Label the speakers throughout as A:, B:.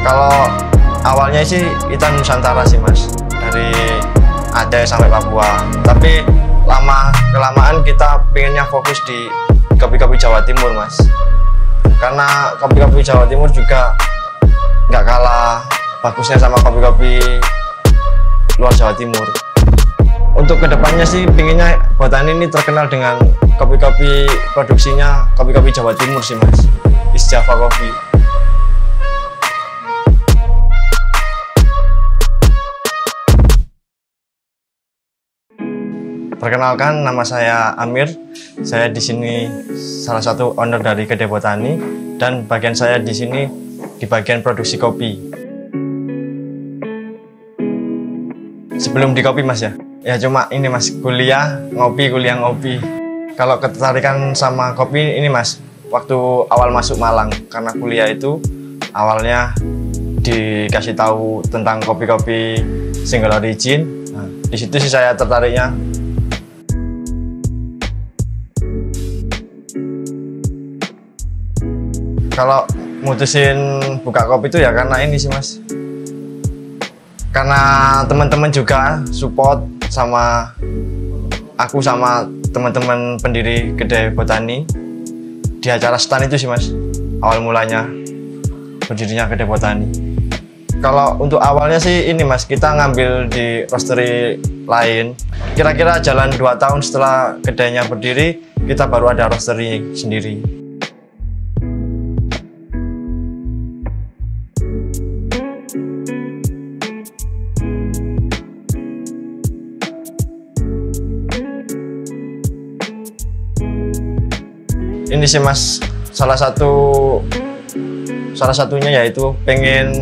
A: Kalau awalnya sih kita Nusantara sih mas, dari Aceh sampai Papua. Tapi lama-kelamaan kita pengennya fokus di kopi-kopi Jawa Timur mas. Karena kopi-kopi Jawa Timur juga nggak kalah bagusnya sama kopi-kopi luar Jawa Timur. Untuk kedepannya sih pinginnya Botani ini terkenal dengan kopi-kopi produksinya kopi-kopi Jawa Timur sih mas, East Java Coffee. Perkenalkan, nama saya Amir. Saya di sini salah satu owner dari Kedai Botani dan bagian saya di sini di bagian produksi kopi. Sebelum di kopi mas ya cuma ini mas, kuliah ngopi. Kalau ketertarikan sama kopi ini mas, waktu awal masuk Malang, karena kuliah itu awalnya dikasih tahu tentang kopi-kopi single origin. Nah, di situ sih saya tertariknya. Kalau mutusin buka kopi itu ya karena ini sih mas, karena teman-teman juga support sama aku sama teman-teman pendiri Kedai Botani di acara stand itu sih mas, awal mulanya berdirinya Kedai Botani. Kalau untuk awalnya sih ini mas, kita ngambil di roastery lain. Kira-kira jalan 2 tahun setelah kedainya berdiri, kita baru ada roastery sendiri. Ini sih mas, salah satunya yaitu pengen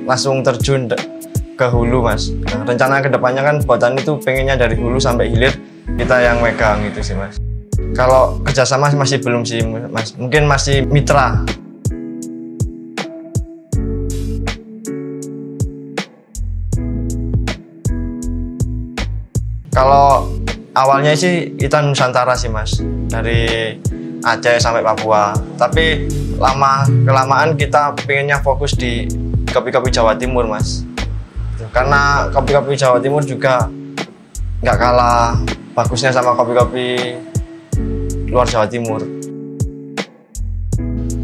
A: langsung terjun ke hulu mas. Nah, rencana kedepannya kan Botani itu pengennya dari hulu sampai hilir kita yang megang gitu sih mas. Kalau kerjasama masih belum sih mas, mungkin masih mitra. Kalau awalnya sih kita Nusantara sih mas, dari Aceh sampai Papua. Tapi lama-kelamaan kita pengennya fokus di kopi-kopi Jawa Timur mas. Karena kopi-kopi Jawa Timur juga nggak kalah bagusnya sama kopi-kopi luar Jawa Timur.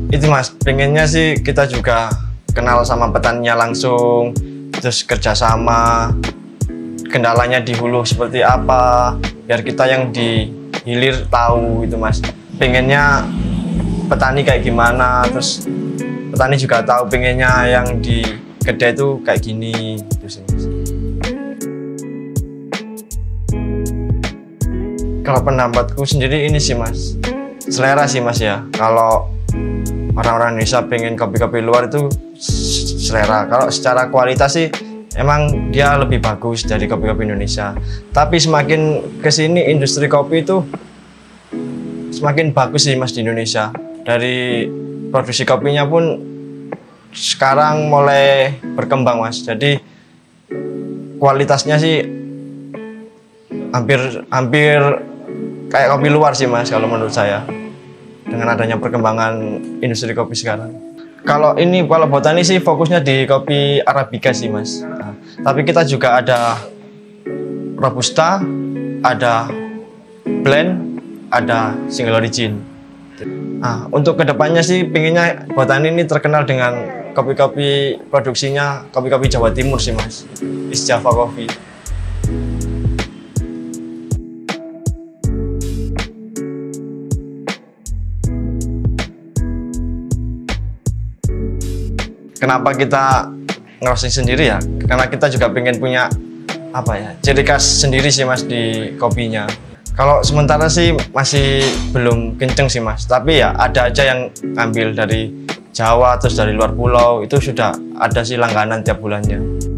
A: Itu mas, pengennya sih kita juga kenal sama petaninya langsung, terus kerjasama, kendalanya di hulu seperti apa, biar kita yang di hilir tahu itu mas. Pengennya petani kayak gimana, terus petani juga tahu pengennya yang di kedai itu kayak gini gitu sih mas. Kalau pendapatku sendiri ini sih mas, selera sih mas ya. Kalau orang-orang Indonesia pengen kopi-kopi luar itu selera. Kalau secara kualitas sih emang dia lebih bagus dari kopi-kopi Indonesia. Tapi semakin kesini industri kopi itu semakin bagus sih mas di Indonesia. Dari produksi kopinya pun sekarang mulai berkembang mas. Jadi kualitasnya sih hampir kayak kopi luar sih mas kalau menurut saya, dengan adanya perkembangan industri kopi sekarang. Kalau Botani sih fokusnya di kopi Arabica sih mas. Nah, tapi kita juga ada Robusta, ada blend, ada single origin. Nah, untuk kedepannya sih pinginnya Botani ini terkenal dengan kopi-kopi produksinya kopi-kopi Jawa Timur sih mas, East Java Coffee. Kenapa kita ngerosting sendiri ya? Karena kita juga pengen punya ciri khas sendiri sih mas di kopinya. Kalau sementara sih masih belum kenceng sih mas, tapi ya ada aja yang ngambil dari Jawa terus dari luar pulau, itu sudah ada sih langganan tiap bulannya.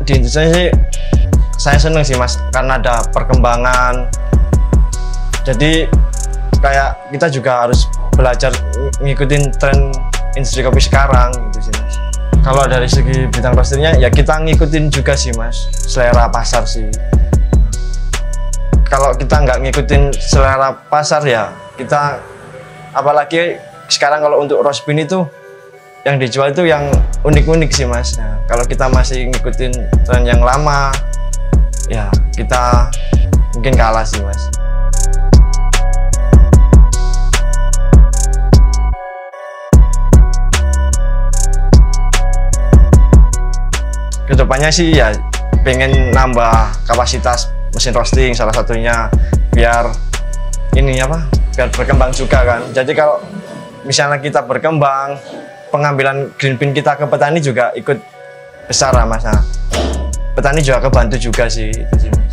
A: di industri sih saya seneng sih mas, karena ada perkembangan. Jadi kayak kita juga harus belajar ngikutin tren industri kopi sekarang gitu sih mas. Kalau dari segi bintang roasternya ya kita ngikutin juga sih mas, selera pasar sih. Kalau kita nggak ngikutin selera pasar ya kita, apalagi sekarang kalau untuk roast bean itu yang dijual itu yang unik-unik sih mas. Nah, kalau kita masih ngikutin tren yang lama ya kita mungkin kalah sih mas. Kedepannya sih ya pengen nambah kapasitas mesin roasting salah satunya, biar ini apa, biar berkembang juga kan. Jadi kalau misalnya kita berkembang, pengambilan green bean kita ke petani juga ikut besar lah mas. Nah, petani juga kebantu juga sih itu sih mas.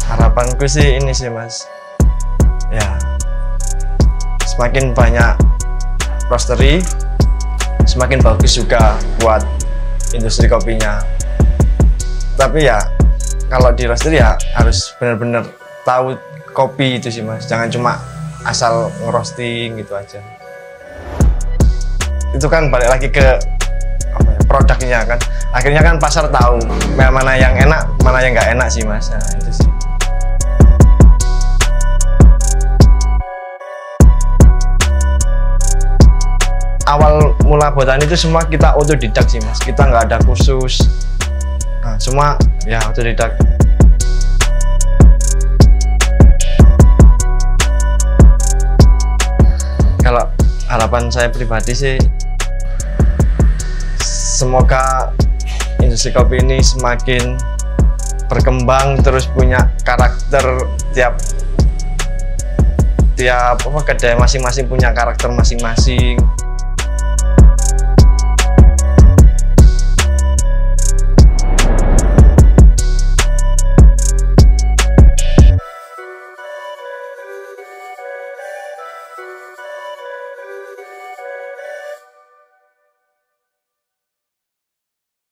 A: Harapanku sih ini sih mas, ya semakin banyak roastery, semakin bagus juga buat industri kopinya. Tapi ya kalau di roastery ya harus benar-benar tahu kopi itu sih mas, jangan cuma asal ngerosting gitu aja. Itu kan balik lagi ke apa ya, produknya kan, akhirnya kan pasar tahu mana yang enak mana yang nggak enak sih mas. Nah, itu sih. Awal mula botani itu semua kita otodidak sih mas, kita nggak ada kursus. Nah, semua ya otodidak. Kalau harapan saya pribadi sih, semoga industri kopi ini semakin berkembang, terus punya karakter, tiap kedai masing-masing punya karakter masing-masing.